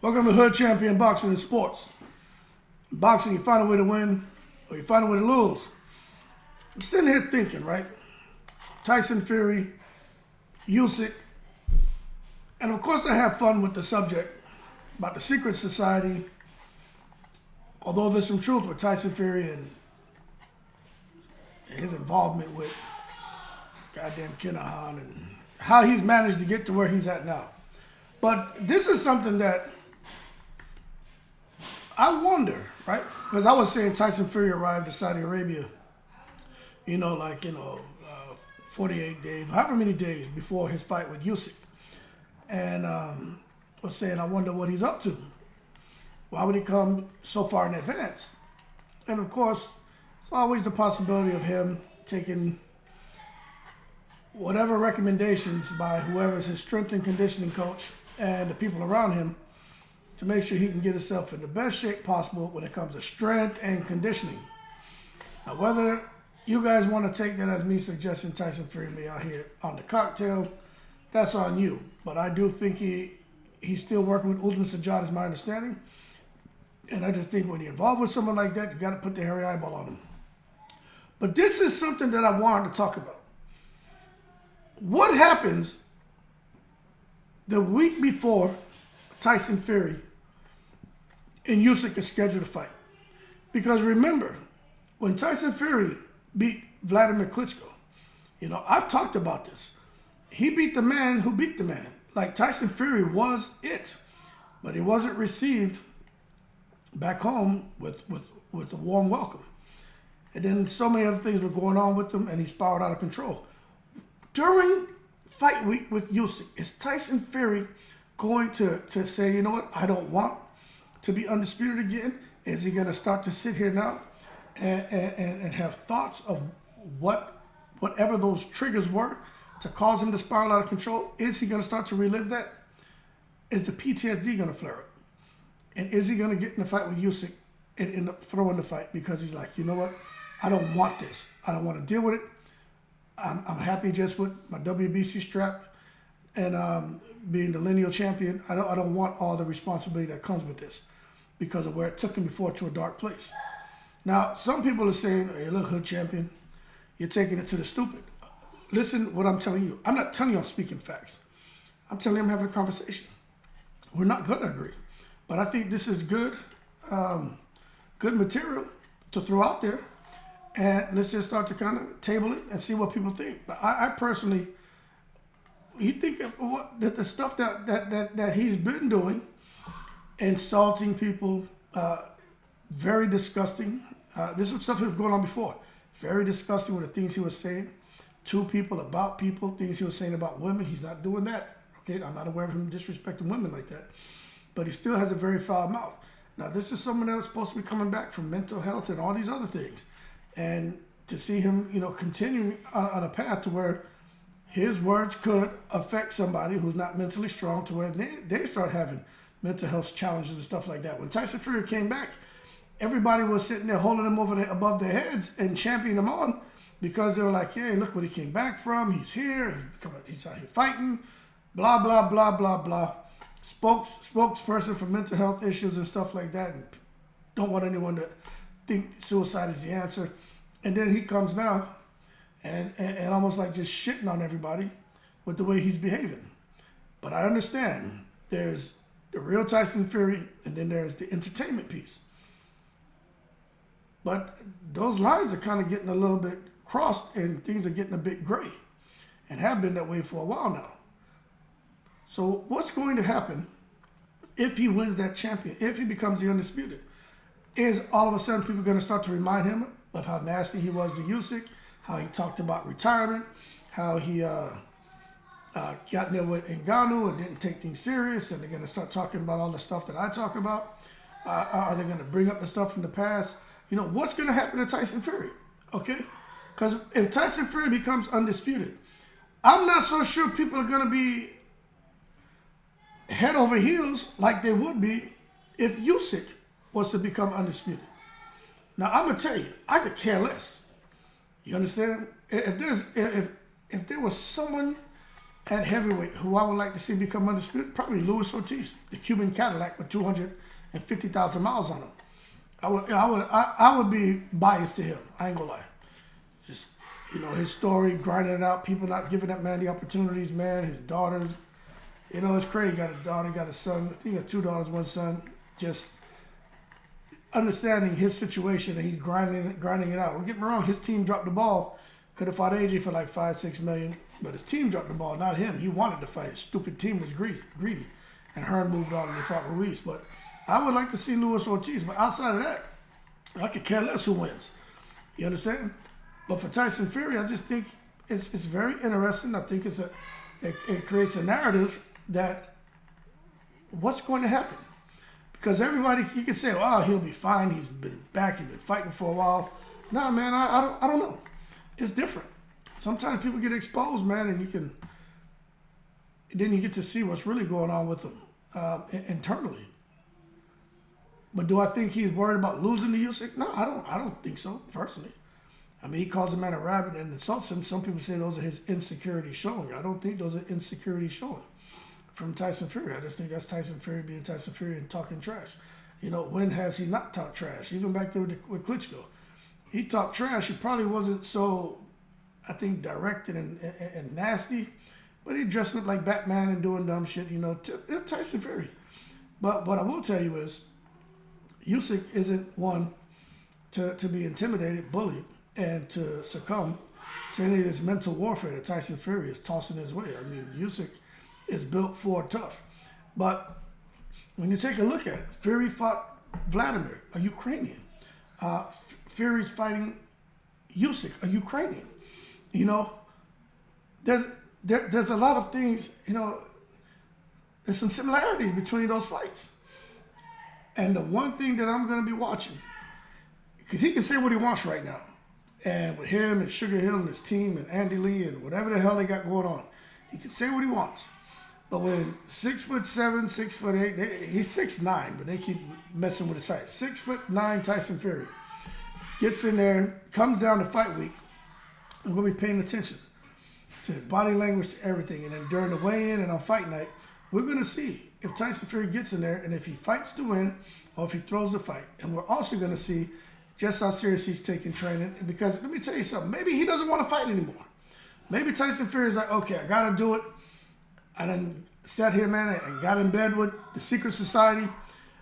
Welcome to Hood Champion Boxing and Sports. In boxing, you find a way to win or you find a way to lose. I'm sitting here thinking, right? Tyson Fury, Usyk, and of course I have fun with the subject about the secret society. Although there's some truth with Tyson Fury and his involvement with goddamn Kinahan and how he's managed to get to where he's at now. But this is something that I wonder, right? Because I was saying Tyson Fury arrived to Saudi Arabia, 48 days, however many days before his fight with Usyk. And was saying, I wonder what he's up to. Why would he come so far in advance? And of course, there's always the possibility of him taking whatever recommendations by whoever's his strength and conditioning coach and the people around him to make sure he can get himself in the best shape possible when it comes to strength and conditioning. Now, whether you guys want to take that as me suggesting Tyson Fury be out here on the cocktail, that's on you. But I do think he's still working with Uthman Sajjad, is my understanding. And I just think when you're involved with someone like that, you got to put the hairy eyeball on him. But this is something that I wanted to talk about. What happens the week before Tyson Fury and Usyk is scheduled to fight? Because remember, when Tyson Fury beat Vladimir Klitschko, I've talked about this. He beat the man who beat the man. Like, Tyson Fury was it, but he wasn't received back home with a warm welcome. And then so many other things were going on with him, and he spiraled out of control. During fight week with Usyk, is Tyson Fury going to say, you know what, I don't want to be undisputed again? Is he going to start to sit here now and have thoughts of whatever those triggers were to cause him to spiral out of control? Is he going to start to relive that? Is the PTSD going to flare up? And is he going to get in a fight with Usyk and end up throwing the fight because he's like, you know what, I don't want this. I don't want to deal with it. I'm happy just with my WBC strap and being the lineal champion. I don't want all the responsibility that comes with this because of where it took him before to a dark place. Now, some people are saying, hey, look, Hood Champion, you're taking it to the stupid. Listen what I'm telling you. I'm not telling you I'm speaking facts. I'm telling you I'm having a conversation. We're not going to agree. But I think this is good material to throw out there. And let's just start to kind of table it and see what people think. But I personally, you think of that the stuff that he's been doing, insulting people, very disgusting. This was stuff that was going on before. Very disgusting with the things he was saying to people, about people, things he was saying about women. He's not doing that. Okay, I'm not aware of him disrespecting women like that. But he still has a very foul mouth. Now, this is someone that was supposed to be coming back from mental health and all these other things. And to see him, continuing on a path to where his words could affect somebody who's not mentally strong to where they start having mental health challenges and stuff like that. When Tyson Fury came back, everybody was sitting there holding him above their heads and championing him on because they were like, hey, look what he came back from. He's here. He's out here fighting. Blah, blah, blah, blah, blah. Spokesperson for mental health issues and stuff like that. And don't want anyone to think suicide is the answer. And then he comes now and almost like just shitting on everybody with the way he's behaving. But I understand there's the real Tyson Fury and then there's the entertainment piece. But those lines are kind of getting a little bit crossed and things are getting a bit gray and have been that way for a while now. So what's going to happen if he wins that champion, if he becomes the undisputed? Is all of a sudden people going to start to remind him of how nasty he was to Usyk, how he talked about retirement, how he got in there with Ngannou and didn't take things serious, and they're going to start talking about all the stuff that I talk about? Are they going to bring up the stuff from the past? What's going to happen to Tyson Fury? Okay? Because if Tyson Fury becomes undisputed, I'm not so sure people are going to be head over heels like they would be if Usyk was to become undisputed. Now, I'm going to tell you, I could care less. You understand? If there was someone at heavyweight, who I would like to see become undisputed, probably Luis Ortiz, the Cuban Cadillac with 250,000 miles on him. I would be biased to him. I ain't gonna lie. Just, his story, grinding it out, people not giving that man the opportunities, man. His daughters, it's crazy. He got a daughter, got a son. I think he got 2 daughters, 1 son. Just understanding his situation, and he's grinding it out. Don't get me wrong, his team dropped the ball. Could have fought AJ for like $5-6 million, but his team dropped the ball, not him. He wanted to fight. His stupid team was greedy. And Hearn moved on and they fought Ruiz. But I would like to see Luis Ortiz. But outside of that, I could care less who wins. You understand? But for Tyson Fury, I just think it's very interesting. I think it creates a narrative that what's going to happen. Because everybody, you can say, oh, he'll be fine. He's been back. He's been fighting for a while. Nah, man, I don't know. It's different. Sometimes people get exposed, man, and then you get to see what's really going on with them internally. But do I think he's worried about losing to Usyk? No, I don't think so, personally. I mean, he calls a man a rabbit and insults him. Some people say those are his insecurities showing. I don't think those are insecurities showing from Tyson Fury. I just think that's Tyson Fury being Tyson Fury and talking trash. When has he not talked trash? Even back there with Klitschko. He talked trash. He probably wasn't so, I think, directed and nasty, but he dressed up like Batman and doing dumb shit, Tyson Fury. But what I will tell you is, Usyk isn't one to be intimidated, bullied, and to succumb to any of this mental warfare that Tyson Fury is tossing his way. I mean, Usyk is built for tough. But when you take a look at it, Fury fought Vladimir, a Ukrainian. Fury's fighting Usyk, a Ukrainian. There's a lot of things, there's some similarities between those fights. And the one thing that I'm going to be watching, because he can say what he wants right now. And with him and Sugar Hill and his team and Andy Lee and whatever the hell they got going on, he can say what he wants. But when 6'7", 6'8", he's 6'9", but they keep messing with his height. 6'9" Tyson Fury gets in there, comes down to fight week. I'm going to be paying attention to his body language, to everything. And then during the weigh-in and on fight night, we're going to see if Tyson Fury gets in there and if he fights to win or if he throws the fight. And we're also going to see just how serious he's taking training. Because let me tell you something, maybe he doesn't want to fight anymore. Maybe Tyson Fury is like, okay, I got to do it. I done sat here, man, and got in bed with the secret society.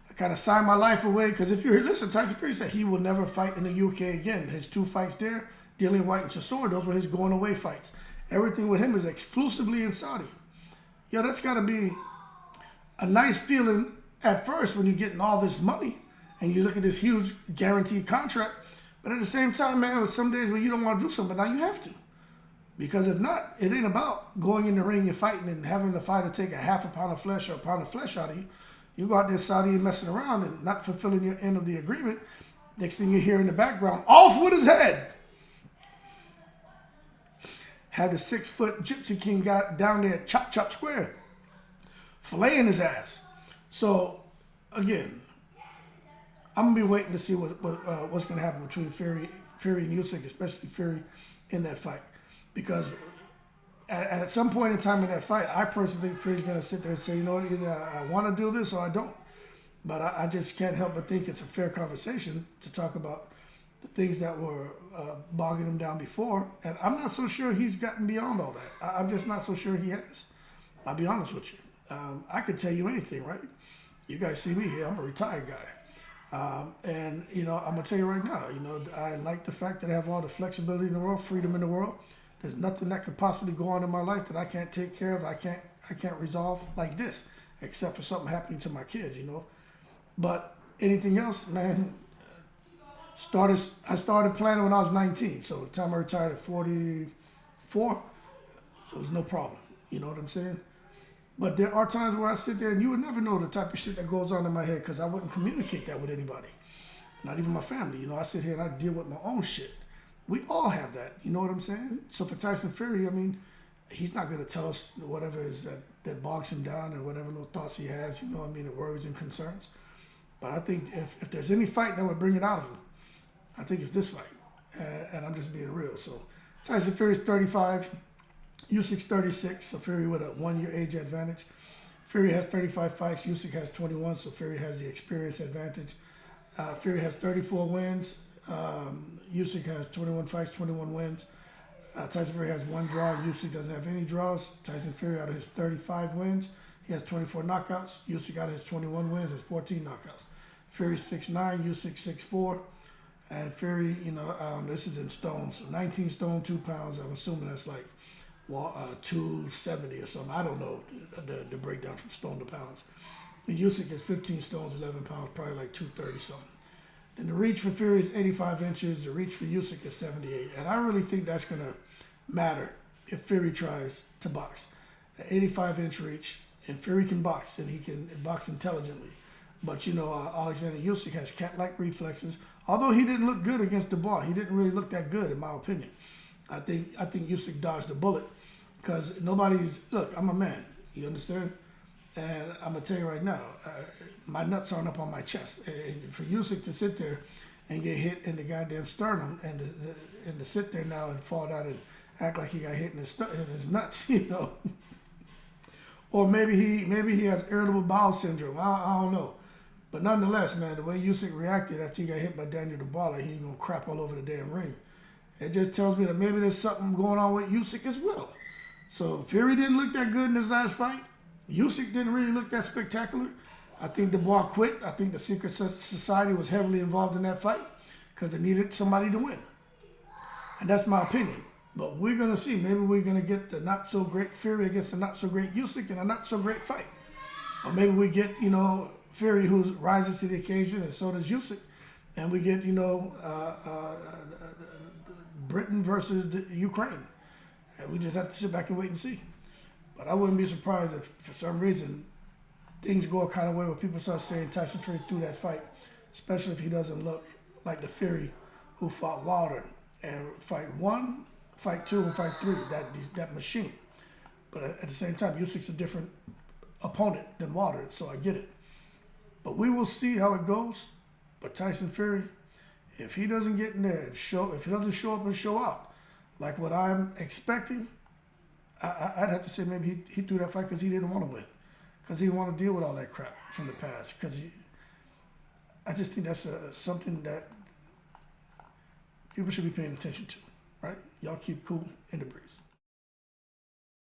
I kind of signed my life away. Because if you're, listen, Tyson Fury said he will never fight in the UK again. His 2 fights there, Dillian White and Chisora, those were his going away fights. Everything with him is exclusively in Saudi. That's got to be a nice feeling at first when you're getting all this money and you look at this huge guaranteed contract. But at the same time, man, with some days when you don't want to do something, but now you have to. Because if not, it ain't about going in the ring and fighting and having the fighter take a half a pound of flesh or a pound of flesh out of you. You go out there Saudi and messing around and not fulfilling your end of the agreement. Next thing you hear in the background, off with his head. Had the 6-foot Gypsy King got down there at Chop Square, filleting his ass. So, again, I'm going to be waiting to see what's going to happen between Fury and Usyk, especially Fury in that fight. Because at some point in time in that fight, I personally think Fury's going to sit there and say, either I want to do this or I don't. But I just can't help but think it's a fair conversation to talk about the things that were bogging him down before. And I'm not so sure he's gotten beyond all that. I'm just not so sure he has. I'll be honest with you. I could tell you anything, right? You guys see me here. I'm a retired guy. And, I'm going to tell you right now, I like the fact that I have all the flexibility in the world, freedom in the world. There's nothing that could possibly go on in my life that I can't take care of. I can't resolve like this, except for something happening to my kids, But anything else, man, I started planning when I was 19. So the time I retired at 44, it was no problem. You know what I'm saying? But there are times where I sit there and you would never know the type of shit that goes on in my head because I wouldn't communicate that with anybody. Not even my family. I sit here and I deal with my own shit. We all have that. You know what I'm saying? So for Tyson Fury, I mean, he's not going to tell us whatever is that bogs him down and whatever little thoughts he has, the worries and concerns. But I think if there's any fight that would bring it out of him, I think it's this fight. And I'm just being real. So Tyson Fury's 35. Usyk's 36, so Fury with a 1-year age advantage. Fury has 35 fights. Usyk has 21, so Fury has the experience advantage. Fury has 34 wins. Usyk has 21 fights, 21 wins. Tyson Fury has 1 draw. Usyk doesn't have any draws. Tyson Fury, out of his 35 wins, he has 24 knockouts. Usyk, out of his 21 wins, has 14 knockouts. Fury 6'9", Usyk 6'4". And Fury, this is in stones. So 19 stone, 2 pounds. I'm assuming that's like 270 or something. I don't know the breakdown from stone to pounds. And Usyk is 15 stones, 11 pounds, probably like 230 something. Then the reach for Fury is 85 inches. The reach for Usyk is 78. And I really think that's going to matter if Fury tries to box. An 85-inch reach, and Fury can box, and he can box intelligently. But, Alexander Usyk has cat-like reflexes. Although he didn't look good against Dubois. He didn't really look that good, in my opinion. I think Usyk dodged a bullet because look, I'm a man. You understand? And I'm going to tell you right now, my nuts aren't up on my chest. And for Usyk to sit there and get hit in the goddamn sternum and to sit there now and fall down and act like he got hit in his nuts, Or maybe he has irritable bowel syndrome. I don't know. But nonetheless, man, the way Usyk reacted after he got hit by Daniel Dubois, like he's going to crap all over the damn ring. It just tells me that maybe there's something going on with Usyk as well. So Fury didn't look that good in his last fight. Usyk didn't really look that spectacular. I think Dubois quit. I think the Secret Society was heavily involved in that fight because they needed somebody to win. And that's my opinion. But we're going to see. Maybe we're going to get the not-so-great Fury against the not-so-great Usyk in a not-so-great fight. Or maybe we get, Fury who rises to the occasion, and so does Usyk. And we get, Britain versus Ukraine. And we just have to sit back and wait and see. But I wouldn't be surprised if, for some reason, things go a kind of way where people start saying Tyson Fury threw that fight, especially if he doesn't look like the Fury who fought Wilder and fight 1, fight 2, and fight 3, that machine. But at the same time, Usyk's a different opponent than Wilder, so I get it. But we will see how it goes. But Tyson Fury, if he doesn't get in there and if he doesn't show up and show out like what I'm expecting, I'd have to say maybe he threw that fight because he didn't want to win, because he didn't want to deal with all that crap from the past. Because I just think that's something that people should be paying attention to, right? Y'all keep cool in the breeze.